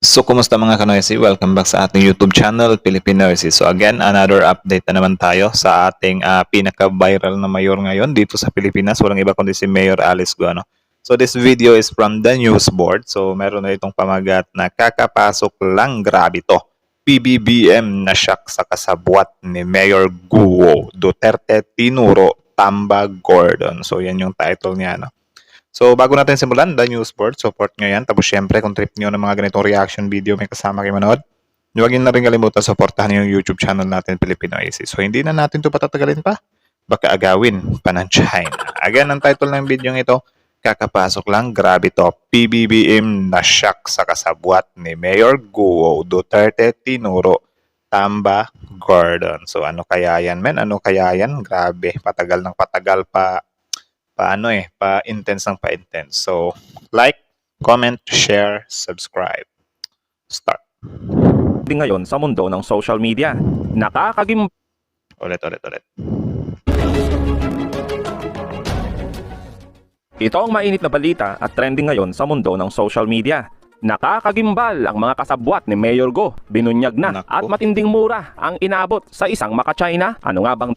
So, kumusta mga kanoysi? Welcome back sa ating YouTube channel, Philippine Noisy. So, again, another update na naman tayo sa ating pinaka-viral na mayor ngayon dito sa Pilipinas. Walang iba kundi si Mayor Alice Guo. So, this video is from the news board. So, meron na itong pamagat na kakapasok lang, grabe to. PBBM na shock sa kasabwat ni Mayor Guo. Duterte tinuro, Tamba Gordon. So, yan yung title niya, no? So, bago natin simulan, the news board, support nyo yan. Tapos, syempre, kung trip nyo ng mga ganitong reaction video, may kasama kayo manood. Huwag na rin kalimutan, supportahan yung YouTube channel natin, Filipino AC. So, hindi na natin ito patatagalin pa. Baka agawin pa ng China. Again, ang title ng video ito, kakapasok lang, grabe to. PBBM na shock sa kasabwat ni Mayor Guo. Duterte tinuro, Tamba Gordon. So, ano kaya yan, men? Ano kaya yan? Grabe, patagal ng patagal pa-intense ng pa-intense. So, like, comment, share, subscribe. Start. Ngayon sa mundo ng social media, Ulit. Ito ang mainit na balita at trending ngayon sa mundo ng social media. Nakakagimbal ang mga kasabwat ni Mayor Guo. Binunyag na Naku. at matinding mura ang inabot sa isang maka-China. Ano nga bang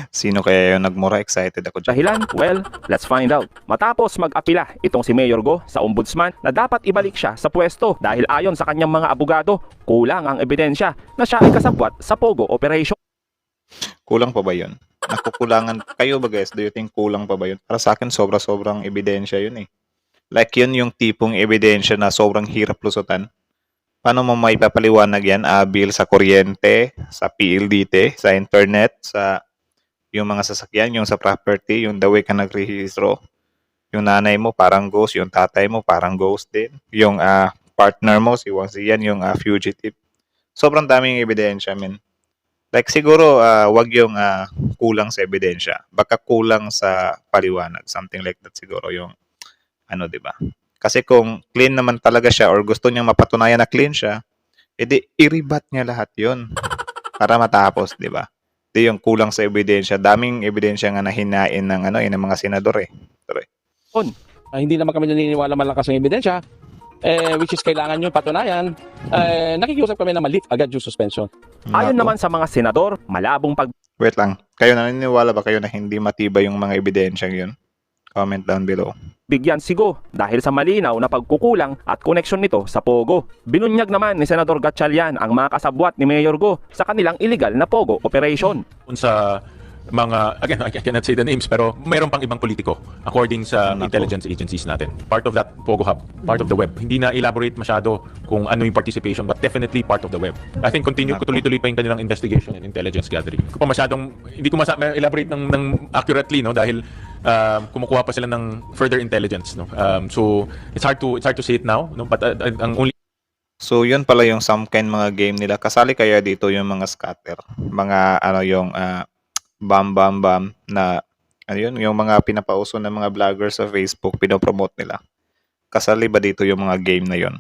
Sino kaya yung nagmura? Excited ako dyan. dahilan? Well, let's find out. Matapos mag-apila itong si Mayor Guo sa ombudsman na dapat ibalik siya sa pwesto dahil ayon sa kanyang mga abogado, kulang ang ebidensya na siya ay kasabwat sa Pogo operation. Kulang pa ba yun? Nakukulangan. Kayo ba guys? Do you think kulang pa ba yun? Para sa akin, sobrang ebidensya yun eh. Like yun yung tipong ebidensya na sobrang hirap lusutan. Paano mo may papaliwanag yan? Bill sa kuryente, sa PLDT, sa internet, sa yung mga sasakyan, yung sa property, yung the way ka nagrehistro. Yung nanay mo parang ghost, yung tatay mo parang ghost din. Yung partner mo, si Wang Ziyan, yung fugitive. Sobrang daming ebidensya, men. Like siguro, wag yung kulang sa ebidensya. Baka kulang sa paliwanag. Something like that siguro yung ano, di ba? Kasi kung clean naman talaga siya or gusto niyang mapatunayan na clean siya, edi i-rebut niya lahat yon para matapos, di ba? Di yung kulang sa ebidensya. Daming ebidensya nga na hinain ng ng mga senador eh. Hindi naman kami naniniwala malakas ng ebidensya, which is kailangan yung patunayan, nakikiusap kami na malift agad yung suspension. Ayon Naku. naman sa mga senador, malabong Wait lang. Kayo naniniwala ba kayo na hindi matibay yung mga ebidensya yun? Comment down below. pagbigyan si Guo dahil sa malinaw na pagkukulang at koneksyon nito sa Pogo. Binunyag naman ni Senador Gatchalian ang mga kasabwat ni Mayor Guo sa kanilang illegal na Pogo operation. Sa mga, again, I cannot say the names, pero mayroon pang ibang politiko according sa Naku. intelligence agencies natin. Part of that Pogo Hub, part of the web. Hindi na elaborate masyado kung ano yung participation, but definitely part of the web. I think Naku. tuloy-tuloy pa yung kanilang investigation and intelligence gathering. Hindi ko elaborate ng accurately, no, dahil kumukuha pa sila ng further intelligence, no. So it's hard to say it now, no, but ang only So, yun pala yung some kind mga game nila. Kasali kaya dito yung mga scatter. Mga yung bam na yung mga pinapauso ng mga vloggers sa Facebook, pinopromote nila. Kasali ba dito yung mga game na yun?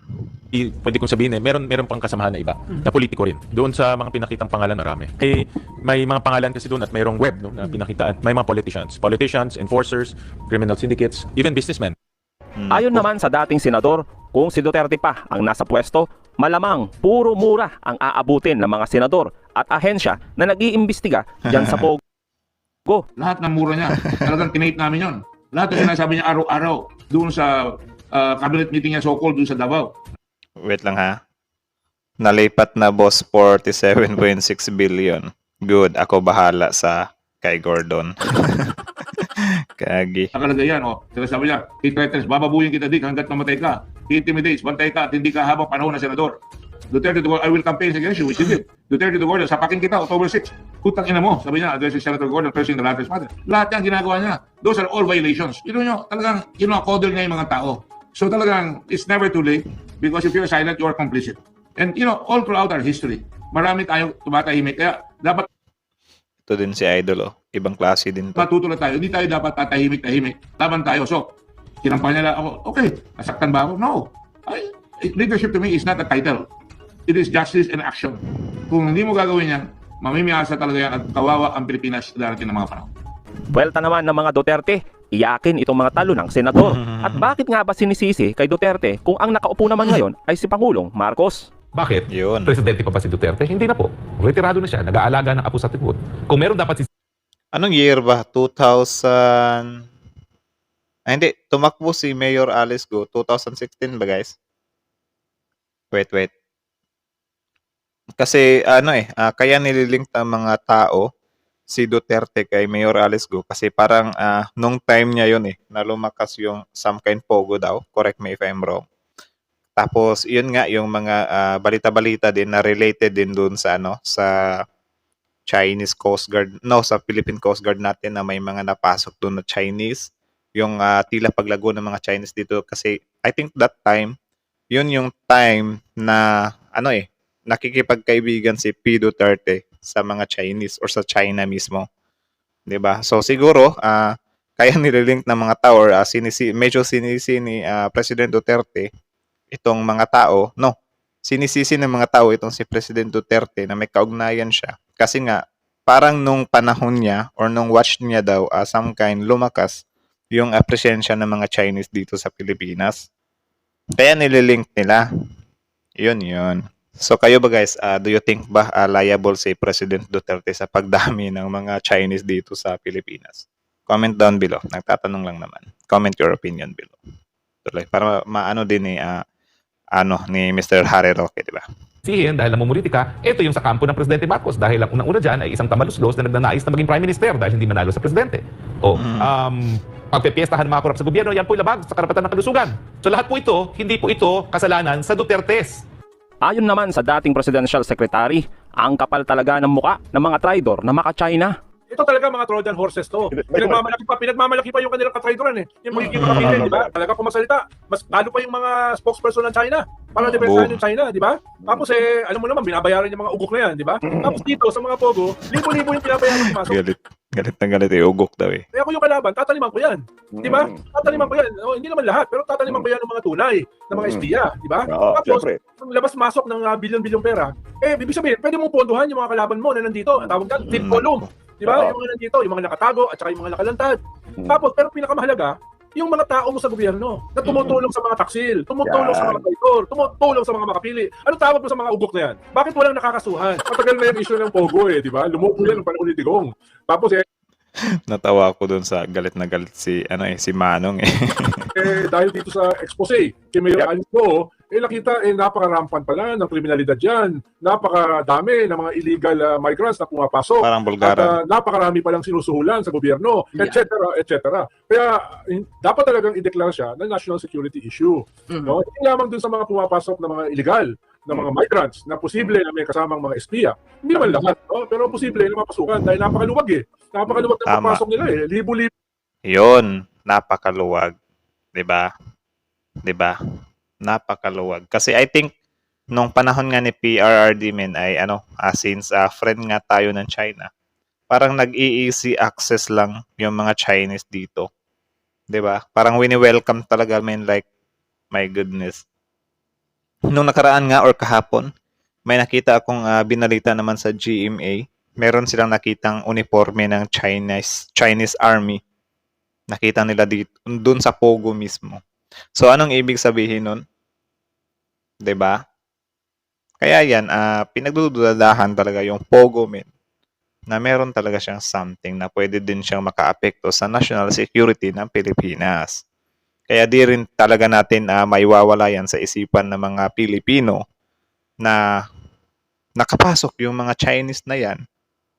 pwede kong sabihin meron pang kasamahan na iba na politiko rin. Doon sa mga pinakitang pangalan marami. May mga pangalan kasi doon at mayroong web, no, na pinakita at may mga politicians, enforcers, criminal syndicates, even businessmen. Ayon naman sa dating senador, kung si Duterte pa ang nasa pwesto, malamang puro mura ang aabutin ng mga senador at ahensya na nag-iimbestiga dyan sa Pogo. Lahat ng mura niya. Talagang tinate namin yon. Lahat ng sinasabi niya araw-araw doon sa cabinet meeting niya so-called doon sa Davao. Wait lang ha. Nalipat na boss 47.6 billion. Good. Ako bahala sa kay Gordon. Kagi. Nakalagay yan, sinasabi niya, he threatens, bababuyin kita dik hanggat mamatay ka. He intimidates, bantay ka at hindi ka habang panahon na senador. Duterte to Gordon, I will campaign against you, which he did. Duterte to Gordon, sapakin kita, October 6. Putang ina mo, sabi niya, addressing Senator Gordon, pressing the latter's mother. Lahat yan ginagawa niya. Those are all violations. You know, talagang, kodol niya yung mga tao. So talagang, it's never too late because if you're silent, you are complicit. And all throughout our history, marami tayong tumatahimik. Kaya dapat Ito din si Idol. Ibang klase din to. matutulad tayo. Hindi tayo dapat tatahimik-tahimik. Laban tayo. So, kinampanya nila ako, okay, nasaktan ba ako? No. Leadership to me is not a title. It is justice and action. Kung hindi mo gagawin yan, mamimiyasa talaga yan at kawawa ang Pilipinas darating ng mga panahon. Buwelta naman ng mga Duterte, iyakin itong mga talo ng senador. At bakit nga ba sinisisi kay Duterte kung ang nakaupo naman ngayon ay si Pangulong Marcos? Bakit? Yun. Presidente pa ba si Duterte? Hindi na po. Retirado na siya. Nag-aalaga ng apo sa tibot. Kung meron dapat si Anong year ba? 2000... hindi. Tumakbo si Mayor Alice Go. 2016 ba, guys? Wait. Kasi kaya nililink ng mga tao si Duterte kay Mayor Alice Go kasi parang nung time niya yun na lumakas yung some kind pogo daw. Correct me if I'm wrong. Tapos yun nga yung mga balita-balita din na related din dun sa sa Chinese Coast Guard, sa Philippine Coast Guard natin na may mga napasok doon na Chinese. Yung tila paglago ng mga Chinese dito kasi I think that time yun yung time na nakikipagkaibigan si P. Duterte sa mga Chinese or sa China mismo. 'Di ba? So siguro kaya nililink ng mga tao or medyo sinisi ni President Duterte itong mga tao, sinisisi ng mga tao itong si President Duterte na may kaugnayan siya. Kasi nga, parang nung panahon niya or nung watch niya daw, some kind lumakas yung presensya ng mga Chinese dito sa Pilipinas. Kaya nililink nila. Yun. So kayo ba guys, do you think ba liable si President Duterte sa pagdami ng mga Chinese dito sa Pilipinas? Comment down below. Nagtatanong lang naman. Comment your opinion below. Tuloy, para maano din ni Mr. Harry Roque, di ba? Sihin dahil namumulitika, ito yung sa kampo ng Presidente Marcos dahil ang unang-una dyan ay isang tamaluslos na nagnanais na maging Prime Minister dahil hindi manalo sa Presidente. Pagpepiestahan mga korap sa gobyerno, yan po labag sa karapatan ng kalusugan. So lahat po ito, hindi po ito kasalanan sa Dutertes. Ayon naman sa dating Presidential Secretary, ang kapal talaga ng muka ng mga traidor na maka-China. Ito talaga mga Trojan horses to. Pinagmamalaki pa yung kanilang katraidoran Yung magiging kapatid, di ba? Talaga kung masalita, mas lalo pa yung mga spokesperson ng China para depensahan yung China, di ba? Tapos alam mo naman, binabayaran yung mga ugok na yan, di ba? Tapos dito sa mga pogo, libo-libo yung binabayaran pumasok. Galit na ugok daw eh. Kaya ako yung kalaban, tataliman ko yan. Di ba? Tataliman ko yan. Hindi naman lahat, pero tataliman ko yan ng mga tunay, ng mga espiya, di ba? Tapos, kung labas-masok ng bilyon-bilyong pera, ibig sabihin, pwede mong ponduhan yung mga kalaban mo na nandito. Ang tawag dyan, tip column. Di ba? Yung mga nandito, yung mga nakatago, at saka yung mga nakalantad. Tapos, pero pinakamahalaga, yung mga tao mo sa gobyerno na tumutulong sa mga taksil, tumutulong sa mga traitor, tumutulong sa mga makapili. Anong tawag mo sa mga ugok na yan? Bakit walang nakakasuhan? Matagal na yung issue ng Pogo di ba? Lumupo yan ng panahon ni Digong. Tapos Natawa ako dun sa galit na galit si Manong eh. Dahil dito sa expose kay Mayor Alice Go, nakita napaka-rampant pala ng kriminalidad yan. Napakadami ng mga illegal migrants na pumapasok. Parang Bulgaran. At napakarami palang sinusuhulan sa gobyerno, etc. Kaya dapat talagang ideklara siya na national security issue. No? Hindi lamang dun sa mga pumapasok na mga illegal na mga migrants na posible na may kasamang mga espiya. Hindi man lahat, pero posible na mapasukan dahil napakaluwag Napakaluwag na papasok nila Libo-libo. Yun, napakaluwag. 'Di ba? Napakaluwag. Kasi I think nung panahon nga ni PRRD ay since friend nga tayo ng China, parang nag-easy access lang yung mga Chinese dito. 'Di ba? Parang wini-welcome talaga like my goodness. Nung nakaraan nga or kahapon, may nakita akong binalita naman sa GMA. Meron silang nakitang uniforme ng Chinese Army. Nakita nila dito, dun sa Pogo mismo. So, anong ibig sabihin nun? 'Di ba? Kaya yan, pinagduduladahan talaga yung Pogo men na meron talaga siyang something na pwede din siyang makaapekto sa national security ng Pilipinas. Kaya di rin talaga natin maiwawala yan sa isipan ng mga Pilipino na nakapasok yung mga Chinese na yan.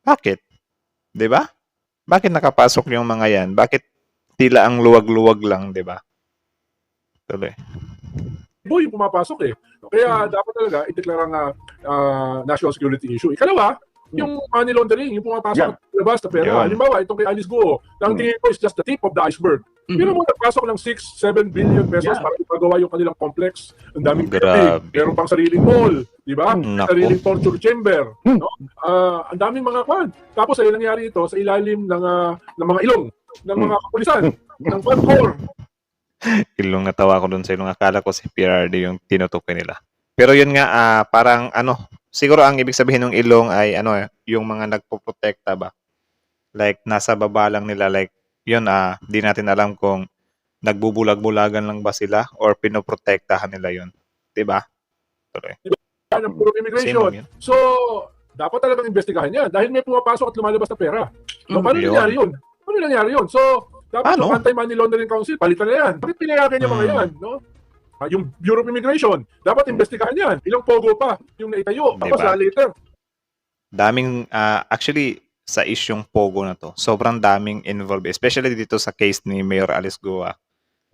Bakit? 'Di ba? Bakit nakapasok yung mga yan? Bakit tila ang luwag-luwag lang, 'di ba? Tuloy. Yung pumapasok Kaya dapat talaga ideklara nga national security issue. Ikalawa, yung money laundering, yung pumapasok at labas na pera. Halimbawa, itong kay Alice Go, ang tingin ko is just the tip of the iceberg. Pero mo nagpasok ng 6-7 billion pesos para ipagawa yung kanilang complex. Ang daming building, meron pang sariling mall, di ba? Sariling torture chamber. No? Ang daming mga kwan. Tapos ay nangyari ito sa ilalim ng mga ilong, ng mga kapulisan, ng Quadcor. Ilong natawa ko dun sa ilong. Akala ko si PRD yung tinutukoy nila. Pero yun nga, parang siguro ang ibig sabihin ng ilong ay yung mga nagpoprotekta ba? Like, nasa baba lang nila, like, yun, di natin alam kung nagbubulag-bulagan lang ba sila or pinoprotektahan nila yun. 'Di ba? Tuloy. Yan ang puro Same immigration. lang yun. So, dapat talagang investigahan yan dahil may pumapasok at lumalabas na pera. So, paano Yun. nangyari yun? Paano nangyari yun? So, dapat Paano? yung Anti-Money Laundering Council, palitan na yan. Bakit pinayagan yung mga yan? No? Yung Bureau of Immigration, dapat investigahan yan. Ilang pogo pa yung naitayo. Tapos Diba? later, Daming actually sa isyung Pogo na to, sobrang daming involved, especially dito sa case ni Mayor Alice Goa.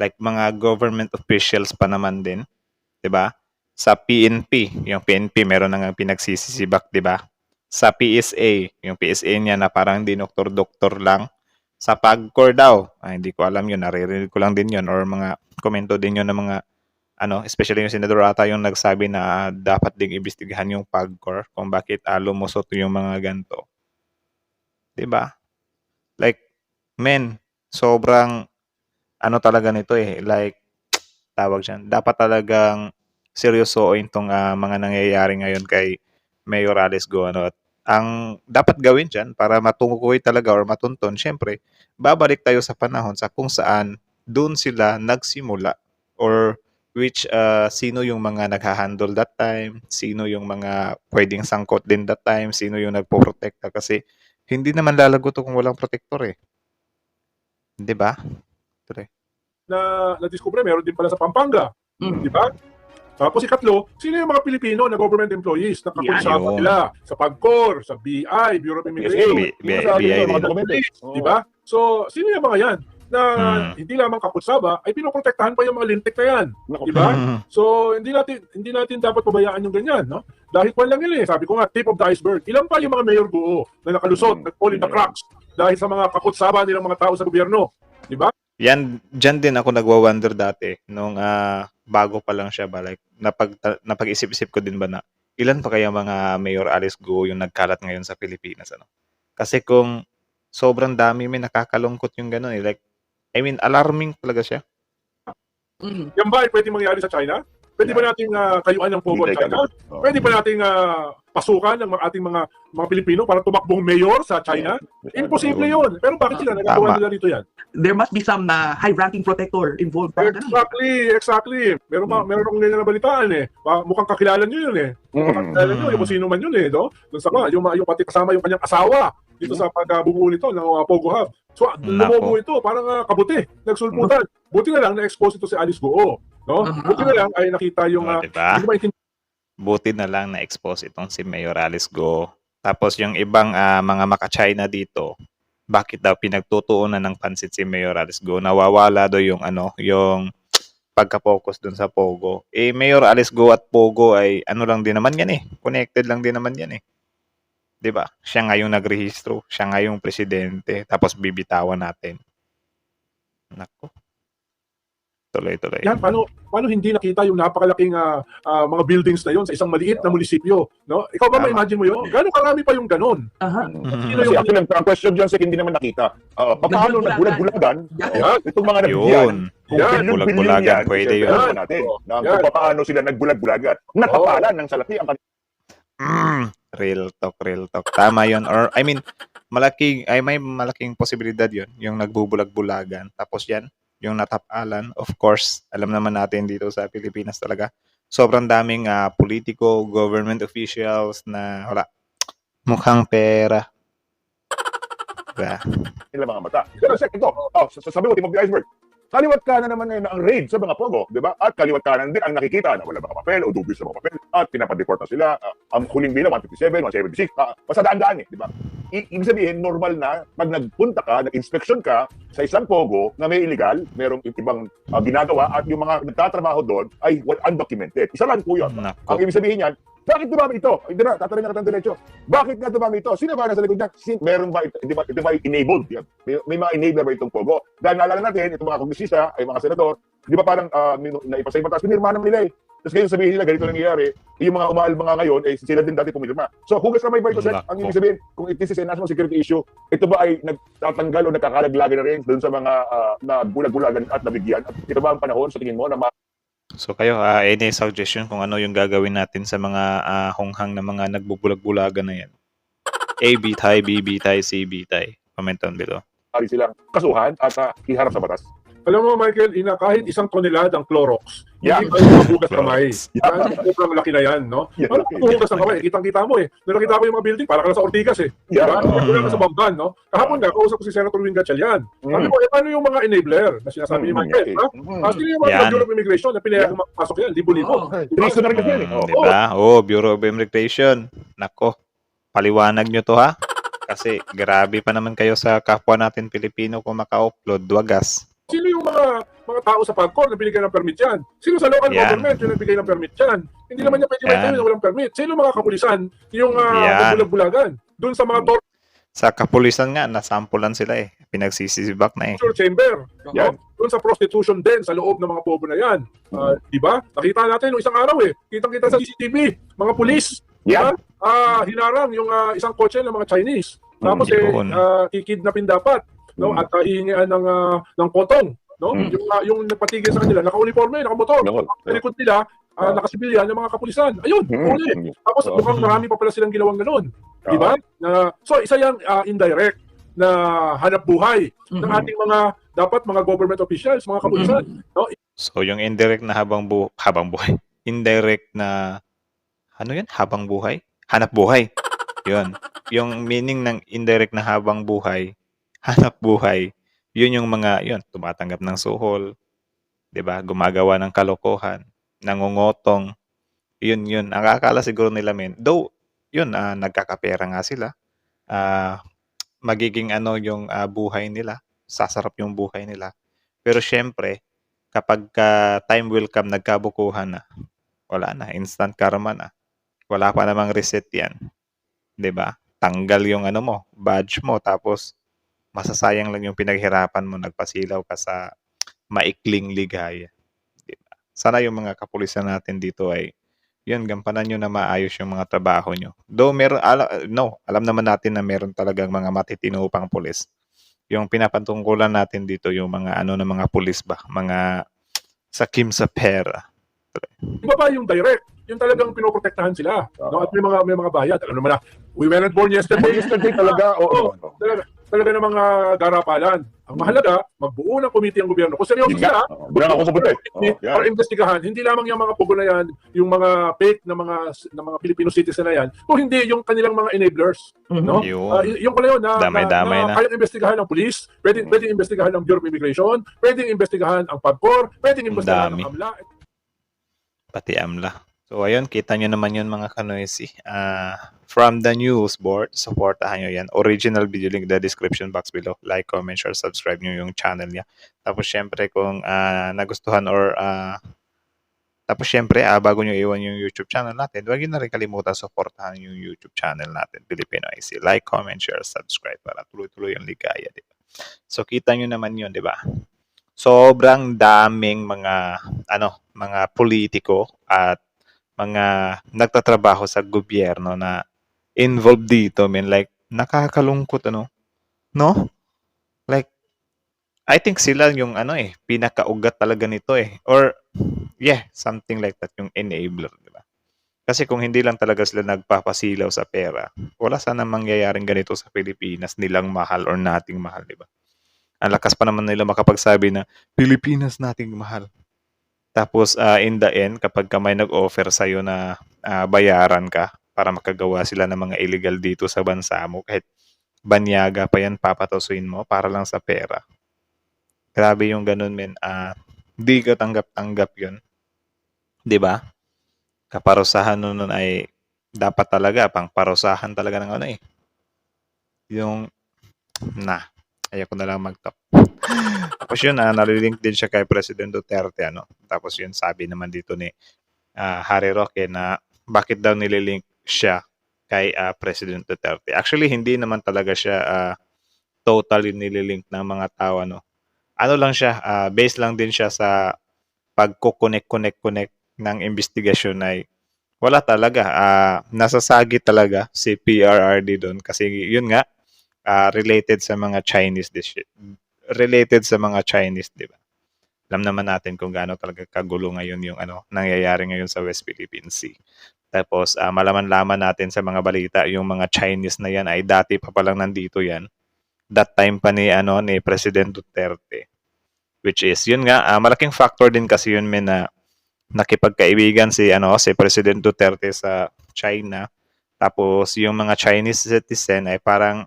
Like mga government officials pa naman din, 'di ba? Sa PNP, yung PNP meron na nga pinagsisisibak, 'di ba? Sa PSA, yung PSA niya na parang hindi doktor-doktor lang. Sa PAGCOR daw, hindi ko alam yun, naririnig ko lang din yun or mga komento din yun ng mga especially yung senador ata yung nagsabi na dapat ding imbestigahan yung PAGCOR kung bakit lumusot yung mga ganto. 'Di ba? Like, men, sobrang talaga nito like tawag diyan. Dapat talagang seryosoin tong mga nangyayari ngayon kay Mayor Alice Go at ang dapat gawin diyan para matukoy talaga or matunton, syempre, babalik tayo sa panahon sa kung saan doon sila nagsimula or which sino yung mga nagha-handle that time, sino yung mga pwedeng sangkot din that time, sino yung nagpoprotekta kasi hindi naman lalago to kung walang protector eh. 'Di ba? Tuloy. na na-discover, meron din pala sa Pampanga. Di ba? Tapos ikatlo, sino yung mga Pilipino na government employees na kakunsaba Yun. nila sa PAGCOR, sa BI, Bureau of Immigration, BI mga din. documents, di ba? So, sino yung mga yan na hindi lamang kakutsaba, ay pinoprotektahan pa yung mga lintik na yan. Di ba? So, hindi natin dapat pabayaan yung ganyan, no? Dahil kwan lang yun eh. Sabi ko nga, tip of the iceberg. Ilan pa yung mga mayor Guo na nakalusot, nag-fall in the cracks dahil sa mga kakutsaba nilang mga tao sa gobyerno. Di ba? Diyan din ako nagwa-wonder dati nung bago pa lang siya ba like napag-isip-isip ko din ba na ilan pa kaya mga Mayor Alice Go yung nagkalat ngayon sa Pilipinas Kasi kung sobrang dami may nakakalungkot yung gano'n like I mean alarming talaga siya. Yan ba ay pwede mangyari sa China? Pwede ba nating kayuan ng pogo sa China? Pwede ba nating pasukan ng ating mga Pilipino para tumakbong mayor sa China? Imposible yun. Pero bakit sila nagagawa nila dito yan? There must be some high-ranking protector involved. Exactly. Meron akong ganyan na balitaan eh. Mukhang kakilala nyo yun eh. Mukhang kakilala nyo, kung sino man yun eh. No? Doon sa yung pati kasama yung kanyang asawa dito sa pagbubuo nito ng Pogo Hub. So, lumobo ito, parang kabuti, nagsulputan. Buti na lang na-expose ito si Alice Guo. No? Buti na lang ay nakita yung Diba? hindi ko maintindihan. Buti na lang na-expose itong si Mayor Alice Go. Tapos yung ibang mga maka-China dito, bakit daw pinagtutuunan ng pansit si Mayor Alice Go? Nawawala daw yung yung pagka-focus dun sa Pogo. Mayor Alice Go at Pogo ay lang din naman yan eh. Connected lang din naman yan eh. 'Di ba? Siya nga yung nagrehistro, siya nga yung presidente, tapos bibitawan natin. Nako. Tuloy-tuloy. Yan, paano hindi nakita yung napakalaking mga buildings na yon sa isang maliit na munisipyo, no? Ikaw ba Tama. ma-imagine mo yun? Gano'ng karami pa yung ganon? Aha. Sino Kasi yung actually, ang question dyan sa hindi naman nakita. Paano nagbulag-bulagan? Yan. Itong mga nabigyan. Yun. Kung Yan. bilyon-bilyon Bulag-bulagan, yan, pwede siyempre, yun. alam natin na Yan. kung paano sila nagbulag-bulagan. Natapalan ng salapi ang Real talk. Tama yun. Or, I mean, may malaking posibilidad yun. Yung nagbubulag-bulagan. Tapos yan, yung natapalan. Of course, alam naman natin dito sa Pilipinas talaga. Sobrang daming politiko, government officials na wala. Mukhang pera. Diba? nila mga mata. Pero ito, sabi mo, tip of the iceberg. Kaliwat kanan naman ngayon ang raid sa mga Pogo, di ba? At kaliwat kanan din ang nakikita na wala mga papel o dubious na mga papel at pinapadeport na sila. Ang huling bilang, 157, 176, basta daan-daan eh, di ba? Ibig sabihin, normal na pag nagpunta ka, nag-inspection ka sa isang Pogo na may illegal, merong ibang ginagawa at yung mga nagtatrabaho doon ay undocumented. Isa lang po yun. Nako. Ang ibig sabihin yan, bakit dumami ito? Hindi na, tatanungin na kitang diretso. Bakit nga dumami ito? Sino ba nasa likod niya? Meron ba ito? Ito ba enabled? Yan. May mga enabler ba itong Pogo? Dahil naalala natin, itong mga kongresista, ay mga senador, di ba parang naipasay batas, pinirma naman nila eh. Tapos ngayon sabihin nila, ganito nangyayari, yung mga umaalma ngayon, ay sila din dati pumirma. So, hugas na may ba ito, Seth? Ang ibig sabihin, kung this is a national security issue, ito ba ay nagtatanggal o nagkakalaglagan na rin doon sa mga na bulag-bulagan at nabigyan? At ito ba ang panahon sa tingin mo na So kayo, any suggestion kung ano yung gagawin natin sa mga honghang na mga nagbubulag-bulagan na yan? A, bitay, B, bitay, C, bitay. Comment down below. maaari silang kasuhan at iharap sa batas. Alam mo, Michael, kahit isang toneladang Clorox, Yeah. hindi tayo mabugas kamay. Yeah. Sobrang laki na yan, no? Yeah. Ano kung mabugas ng kamay? Kitang-kita mo eh. Nung nakita ko yung mga building, para ka lang sa Ortigas eh. Yeah. Diba? Wala ka sa Bamban, no? Kahapon nga, kausap ko si Senator Wing Gatchalian. Sabi ko, paano yung mga enabler na sinasabi ni Michael? Okay. Ha? Sino yung mga Yan. Bureau of Immigration na pinayagang makapasok yan? Libo-libo. Treason na rin kasi yan. Di ba? Bureau of Immigration. Nako, paliwanag nyo to ha. Kasi grabe pa naman kayo sa kapwa natin Pilipino kung maka-upload, wagas. Sino yung mga tao sa PAGCOR na binigyan ng permit yan? Sino sa local Yan. government yung nagbigay ng permit yan? Hindi naman niya pwede Yan. na walang permit. Sino mga kapulisan yung Yan. bulag-bulagan? Doon sa mga Sa kapulisan nga, nasampulan sila eh. Pinagsisibak na eh. torture chamber. Yan. Doon sa prostitution din sa loob ng mga pobo na yan. Di ba? Nakita natin nung isang araw eh. Kitang-kita sa CCTV, mga pulis. Yan. Hinarang yung isang kotse ng mga Chinese. Tapos Yun. kikidnapin dapat. No? At hihingian ng kotong. No? Yung nagpatigil sa kanila, naka-uniforme, naka-motor. Sa likod nila, nakasibilyan ng mga kapulisan. Ayun, huli. Tapos mukhang marami pa pala silang ginawang ganun. Di ba? So isa yung indirect na hanap buhay ng ating dapat mga government officials, mga kapulisan. No? So yung indirect na habang buhay. Indirect na ano yan? Habang buhay? Hanap buhay. Yun. Yung meaning ng indirect na habang buhay, hanap buhay, yun yung mga, yun, tumatanggap ng suhol, 'di ba? Gumagawa ng kalokohan, nangungotong. Yun. Ang akala siguro nila though, yun, nagkakapera nga sila. Magiging yung buhay nila, sasarap yung buhay nila. Pero syempre, kapag time will come, nagkabukuhan na, wala na, instant karma na. Wala pa namang reset yan. 'Di ba? Tanggal yung mo, badge mo, tapos masasayang lang yung pinaghirapan mo, nagpasilaw ka sa maikling ligaya. 'Di ba? Sana yung mga kapulisan natin dito ay yun, gampanan nyo na maayos yung mga trabaho nyo. Though alam naman natin na meron talagang mga matitino pang pulis. Yung pinapatungkulan natin dito, yung mga ng mga pulis ba? Mga sakim sa pera. Iba pa yung direct, yung talagang pinoprotektahan sila. No? At may mga bayad. Alam naman na, we were not born yesterday. Yesterday talaga. Talaga ng mga garapalan. Ang mahalaga, magbuo ng komite ang gobyerno. Kung seryoso sila, Bilang ako sa buti. para investigahan, hindi lamang yung mga pugo na yan, yung mga fake na mga Filipino citizen na yan, kung hindi yung kanilang mga enablers. No? Yun. Yung pala yun, Damay-damay na. kayang investigahan ng police, pwedeng investigahan ng Bureau of Immigration, pwedeng investigahan ang PAGCOR, pwedeng investigahan Dami. ng AMLA. Pati AMLA. So ayun, kita nyo naman yun mga kanoisy. From the news board, supportahan nyo yan. Original video link in the description box below. Like, comment, share, subscribe nyo yung channel niya. Tapos syempre kung nagustuhan or tapos syempre bago nyo iwan yung YouTube channel natin, huwag nyo na rin kalimutan supportahan yung YouTube channel natin, Filipino IC. Like, comment, share, subscribe para tuloy-tuloy ang ligaya, diba? So kita nyo naman yun, diba? Sobrang daming mga politiko at mga nagtatrabaho sa gobyerno na involved dito, like nakakalungkot no? Like I think sila yung pinakaugat talaga nito or something like that, yung enabler, di ba? Kasi kung hindi lang talaga sila nagpapasilaw sa pera, wala sana mangyayaring ganito sa Pilipinas, nilang mahal or nating mahal, di ba? Ang lakas pa naman nila makapagsabi na Pilipinas nating mahal. Tapos in the end, kapag may nag-offer sa'yo na bayaran ka para makagawa sila ng mga illegal dito sa bansa mo, kahit banyaga pa yan, papatosuin mo para lang sa pera. Grabe yung ganun, men. Di ka tanggap-tanggap yun. Di ba? Kaparusahan nun ay dapat talaga, pang parusahan talaga ng yung ayaw ko na lang mag-top. Tapos yun, nalilink din siya kay President Duterte, Tapos yun, sabi naman dito ni Harry Roque na bakit daw nililink siya kay President Duterte. Actually, hindi naman talaga siya totally nililink ng mga tao, Ano lang siya, based lang din siya sa pagko-connect ng investigasyon ay wala talaga. Nasasagi talaga si PRRD doon kasi yun nga, related sa mga Chinese dish. Related sa mga Chinese, di ba? Alam naman natin kung gaano talaga kagulo ngayon yung nangyayari ngayon sa West Philippine Sea. Tapos malaman-laman natin sa mga balita yung mga Chinese na yan ay dati pa palang nandito yan. that time pa ni President Duterte. Which is yun nga malaking factor din kasi yun men na nakipagkaibigan si President Duterte sa China. Tapos yung mga Chinese citizen ay parang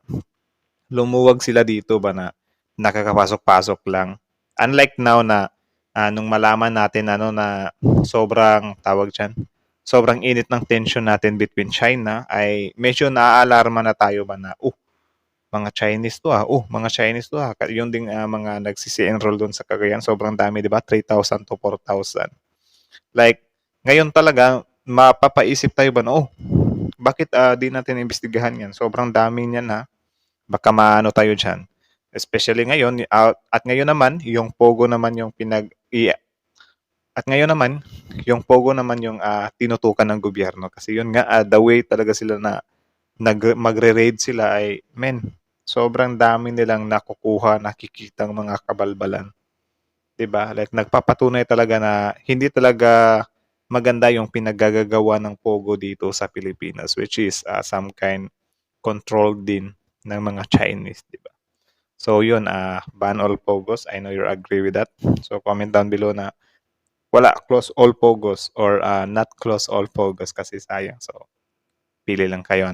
lumuwag sila dito ba na nakakapasok-pasok lang. Unlike now na nung malaman natin na sobrang tawag diyan, sobrang init ng tension natin between China ay medyo naaalarma na tayo ba na mga Chinese to mga Chinese to Yung ding mga nagsisi-enroll doon sa Cagayan, sobrang dami, 'di ba? 3,000 to 4,000. Like ngayon talaga mapapaisip tayo ba na bakit di natin imbestigahan 'yan? Sobrang dami niyan baka maano tayo diyan. Especially ngayon at ngayon naman yung Pogo naman yung tinutukan ng gobyerno kasi yun nga the way talaga sila na magre-raid sila ay sobrang dami nilang nakikitang mga kabalbalan. 'Di ba? Like nagpapatunay talaga na hindi talaga maganda yung pinaggagawa ng Pogo dito sa Pilipinas, which is some kind controlled din ng mga Chinese, 'di ba? So yun, ban all Pogos. I know you agree with that. So comment down below na wala, close all Pogos or not close all Pogos kasi sayang. So pili lang kayo,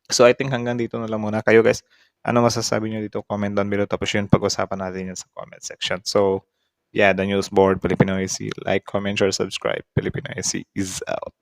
So I think hanggang dito na lang muna. Kayo guys, ano masasabi nyo dito? Comment down below. Tapos yun, pag-usapan natin yan sa comment section. So yeah, the News Board, Filipino AC. Like, comment, share, subscribe. Filipino AC is out.